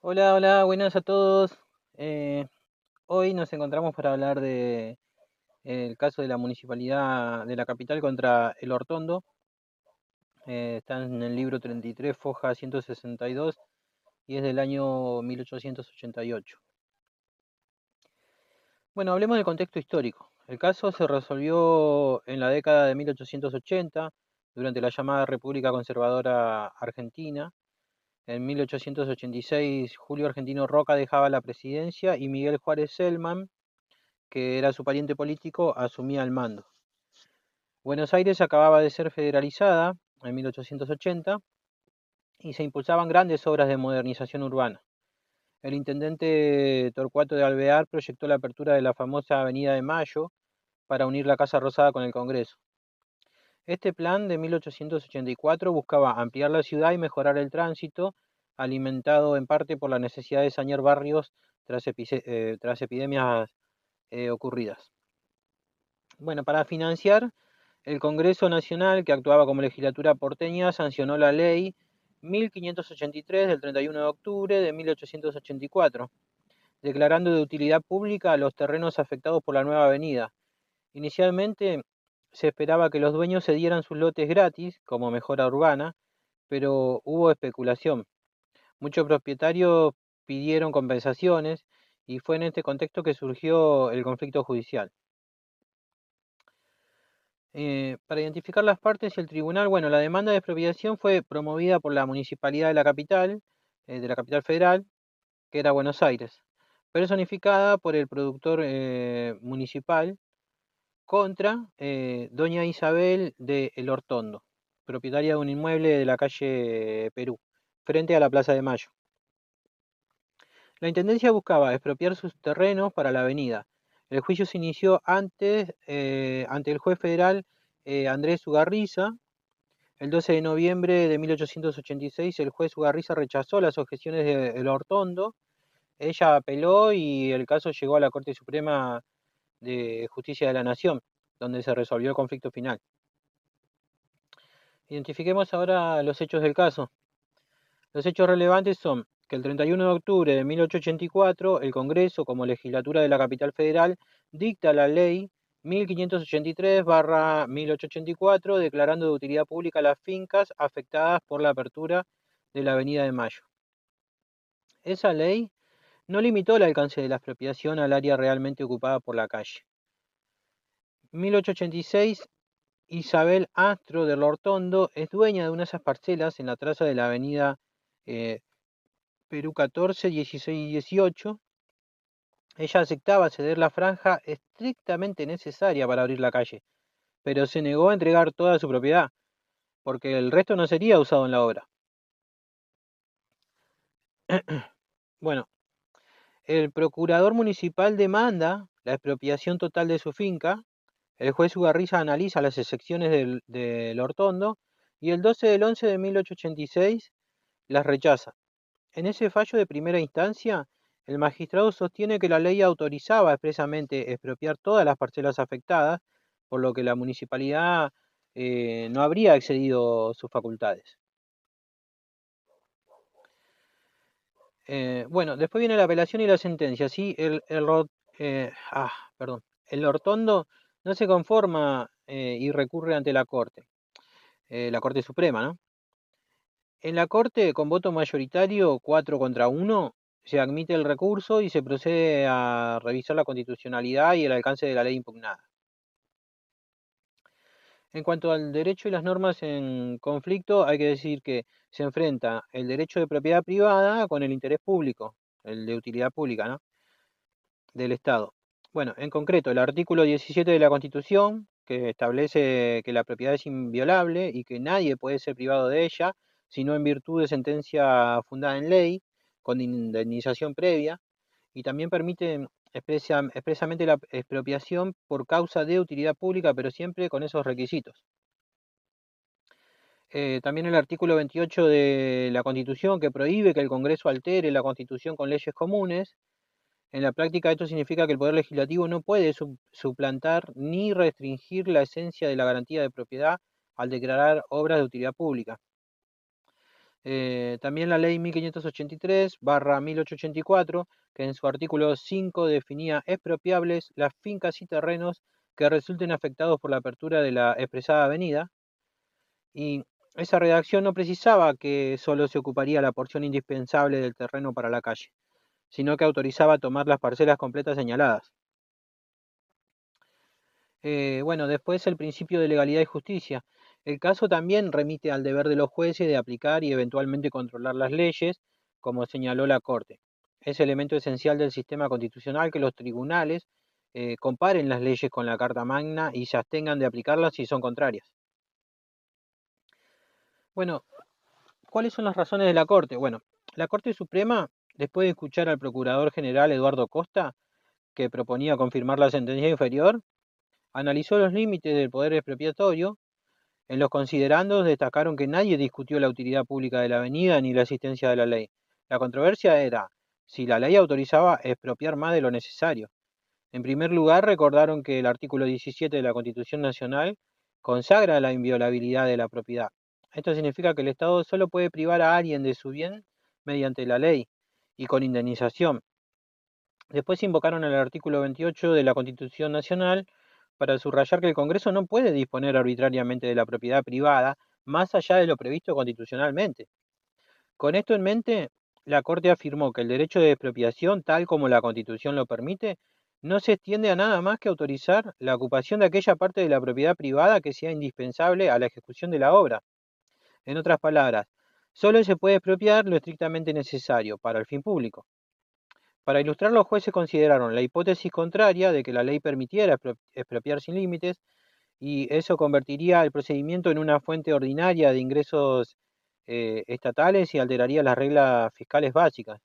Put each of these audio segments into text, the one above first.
Hola, hola, buenas a todos. Eh, Hoy nos encontramos para hablar de el caso de la municipalidad de la capital contra el Hortondo. Está en el libro 33, foja 162 y es del año 1888. Bueno, hablemos del contexto histórico. El caso se resolvió en la década de 1880, durante la llamada República Conservadora Argentina. En 1886, Julio Argentino Roca dejaba la presidencia y Miguel Juárez Celman, que era su pariente político, asumía el mando. Buenos Aires acababa de ser federalizada en 1880 y se impulsaban grandes obras de modernización urbana. El intendente Torcuato de Alvear proyectó la apertura de la famosa Avenida de Mayo para unir la Casa Rosada con el Congreso. Este plan de 1884 buscaba ampliar la ciudad y mejorar el tránsito, alimentado en parte por la necesidad de sanear barrios tras epidemias ocurridas. Bueno, para financiar, el Congreso Nacional, que actuaba como legislatura porteña, sancionó la ley 1583 del 31 de octubre de 1884, declarando de utilidad pública los terrenos afectados por la nueva avenida. Inicialmente se esperaba que los dueños cedieran sus lotes gratis como mejora urbana, pero hubo especulación. Muchos propietarios pidieron compensaciones y fue en este contexto que surgió el conflicto judicial. Para identificar las partes y el tribunal, bueno, la demanda de expropiación fue promovida por la Municipalidad de la capital federal, que era Buenos Aires, personificada por el productor municipal contra doña Isabel de El Hortondo, propietaria de un inmueble de la calle Perú, frente a la Plaza de Mayo. La intendencia buscaba expropiar sus terrenos para la avenida. El juicio se inició ante el juez federal Andrés Ugarriza. El 12 de noviembre de 1886, el juez Ugarriza rechazó las objeciones de El Hortondo. Ella apeló y el caso llegó a la Corte Suprema de Justicia de la Nación, donde se resolvió el conflicto final. Identifiquemos ahora los hechos del caso. Los hechos relevantes son que el 31 de octubre de 1884, el Congreso, como legislatura de la capital federal, dicta la ley 1583/1884, declarando de utilidad pública las fincas afectadas por la apertura de la Avenida de Mayo. Esa ley no limitó el alcance de la expropiación al área realmente ocupada por la calle. 1886, Isabel Astro de Lortondo es dueña de una de esas parcelas en la traza de la Avenida eh, Perú 14, 16 y 18. Ella aceptaba ceder la franja estrictamente necesaria para abrir la calle, pero se negó a entregar toda su propiedad, porque el resto no sería usado en la obra. Bueno, el procurador municipal demanda la expropiación total de su finca. El juez Ugarriza analiza las excepciones del Hortondo y el 12 del 11 de 1886 las rechaza. En ese fallo de primera instancia, el magistrado sostiene que la ley autorizaba expresamente expropiar todas las parcelas afectadas, por lo que la municipalidad no habría excedido sus facultades. Bueno, después viene la apelación y la sentencia. ¿Sí? Perdón. El Hortondo no se conforma y recurre ante la Corte Suprema, ¿no? En la Corte, con voto mayoritario, 4 contra 1, se admite el recurso y se procede a revisar la constitucionalidad y el alcance de la ley impugnada. En cuanto al derecho y las normas en conflicto, hay que decir que se enfrenta el derecho de propiedad privada con el interés público, el de utilidad pública, ¿no? Del Estado. Bueno, en concreto, el artículo 17 de la Constitución, que establece que la propiedad es inviolable y que nadie puede ser privado de ella, sino en virtud de sentencia fundada en ley, con indemnización previa, y también permite expresamente la expropiación por causa de utilidad pública, pero siempre con esos requisitos. También el artículo 28 de la Constitución, que prohíbe que el Congreso altere la Constitución con leyes comunes. En la práctica esto significa que el Poder Legislativo no puede suplantar ni restringir la esencia de la garantía de propiedad al declarar obras de utilidad pública. También la ley 1583/1884, que en su artículo 5 definía expropiables las fincas y terrenos que resulten afectados por la apertura de la expresada avenida, y esa redacción no precisaba que solo se ocuparía la porción indispensable del terreno para la calle, sino que autorizaba tomar las parcelas completas señaladas. Bueno, después el principio de legalidad y justicia. El caso también remite al deber de los jueces de aplicar y eventualmente controlar las leyes, como señaló la Corte. Es elemento esencial del sistema constitucional que los tribunales comparen las leyes con la Carta Magna y se abstengan de aplicarlas si son contrarias. Bueno, ¿cuáles son las razones de la Corte? Bueno, la Corte Suprema, después de escuchar al Procurador General Eduardo Costa, que proponía confirmar la sentencia inferior, analizó los límites del poder expropiatorio. En los considerandos destacaron que nadie discutió la utilidad pública de la avenida ni la existencia de la ley. La controversia era si la ley autorizaba expropiar más de lo necesario. En primer lugar, recordaron que el artículo 17 de la Constitución Nacional consagra la inviolabilidad de la propiedad. Esto significa que el Estado solo puede privar a alguien de su bien mediante la ley y con indemnización. Después invocaron el artículo 28 de la Constitución Nacional para subrayar que el Congreso no puede disponer arbitrariamente de la propiedad privada más allá de lo previsto constitucionalmente. Con esto en mente, la Corte afirmó que el derecho de expropiación, tal como la Constitución lo permite, no se extiende a nada más que autorizar la ocupación de aquella parte de la propiedad privada que sea indispensable a la ejecución de la obra. En otras palabras, solo se puede expropiar lo estrictamente necesario para el fin público. Para ilustrar, los jueces consideraron la hipótesis contraria de que la ley permitiera expropiar sin límites, y eso convertiría el procedimiento en una fuente ordinaria de ingresos estatales y alteraría las reglas fiscales básicas.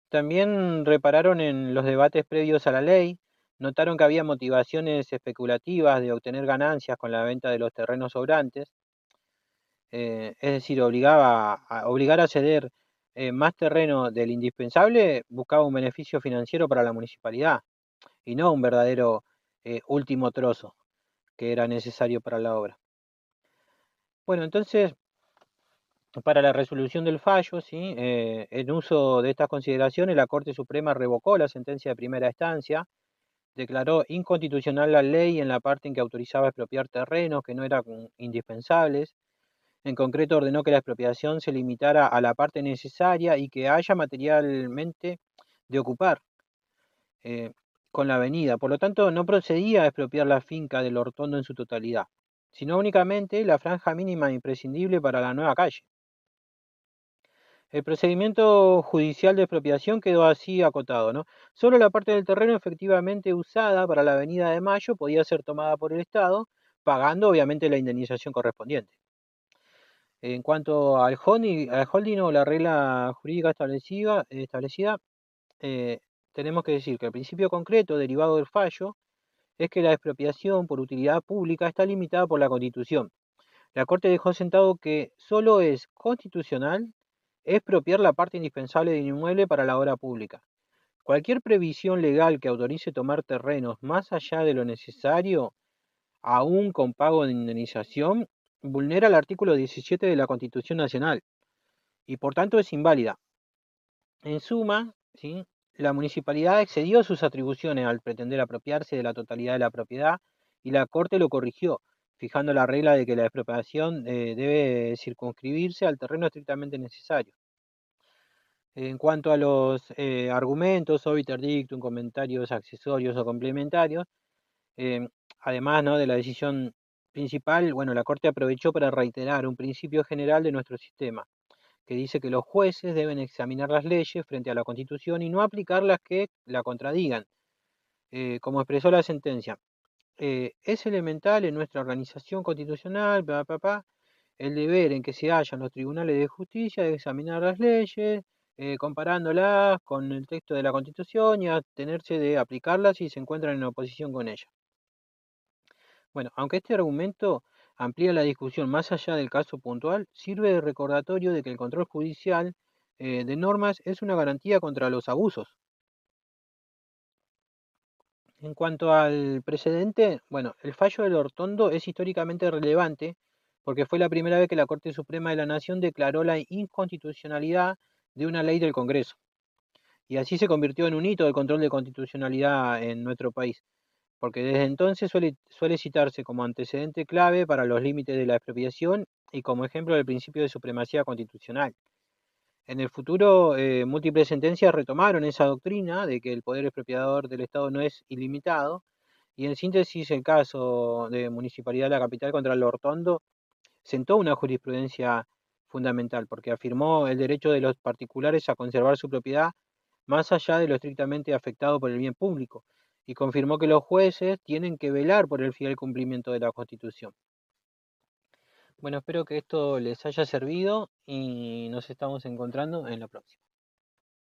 También repararon en los debates previos a la ley, notaron que había motivaciones especulativas de obtener ganancias con la venta de los terrenos sobrantes, es decir, obligar a ceder más terreno del indispensable buscaba un beneficio financiero para la municipalidad y no un verdadero último trozo que era necesario para la obra. Bueno, entonces, para la resolución del fallo, ¿sí? En uso de estas consideraciones, la Corte Suprema revocó la sentencia de primera instancia, declaró inconstitucional la ley en la parte en que autorizaba expropiar terrenos que no eran indispensables. En concreto, ordenó que la expropiación se limitara a la parte necesaria y que haya materialmente de ocupar eh, con la avenida. Por lo tanto, no procedía a expropiar la finca del Hortondo en su totalidad, sino únicamente la franja mínima imprescindible para la nueva calle. El procedimiento judicial de expropiación quedó así acotado, ¿no? Solo la parte del terreno efectivamente usada para la Avenida de Mayo podía ser tomada por el Estado, pagando obviamente la indemnización correspondiente. En cuanto al holding o la regla jurídica establecida, eh, tenemos que decir que el principio concreto derivado del fallo es que la expropiación por utilidad pública está limitada por la Constitución. La Corte dejó sentado que solo es constitucional expropiar la parte indispensable de un inmueble para la obra pública. Cualquier previsión legal que autorice tomar terrenos más allá de lo necesario, aún con pago de indemnización, vulnera el artículo 17 de la Constitución Nacional y por tanto es inválida. En suma, ¿sí? La municipalidad excedió sus atribuciones al pretender apropiarse de la totalidad de la propiedad y la Corte lo corrigió, fijando la regla de que la expropiación debe circunscribirse al terreno estrictamente necesario. En cuanto a los argumentos, obiter dictum, comentarios accesorios o complementarios, eh, además, ¿no?, de la decisión principal, bueno, la Corte aprovechó para reiterar un principio general de nuestro sistema, que dice que los jueces deben examinar las leyes frente a la Constitución y no aplicar las que la contradigan, como expresó la sentencia. Es elemental en nuestra organización constitucional, el deber en que se hallan los tribunales de justicia de examinar las leyes, comparándolas con el texto de la Constitución y abstenerse de aplicarlas si se encuentran en oposición con ella. Bueno, aunque este argumento amplía la discusión más allá del caso puntual, sirve de recordatorio de que el control judicial de normas es una garantía contra los abusos. En cuanto al precedente, bueno, el fallo del Hortondo es históricamente relevante porque fue la primera vez que la Corte Suprema de la Nación declaró la inconstitucionalidad de una ley del Congreso. Y así se convirtió en un hito del control de constitucionalidad en nuestro país, porque desde entonces suele citarse como antecedente clave para los límites de la expropiación y como ejemplo del principio de supremacía constitucional. En el futuro, múltiples sentencias retomaron esa doctrina de que el poder expropiador del Estado no es ilimitado, y en síntesis el caso de Municipalidad de la Capital contra el Hortondo sentó una jurisprudencia fundamental, porque afirmó el derecho de los particulares a conservar su propiedad más allá de lo estrictamente afectado por el bien público, y confirmó que los jueces tienen que velar por el fiel cumplimiento de la Constitución. Bueno, espero que esto les haya servido y nos estamos encontrando en la próxima.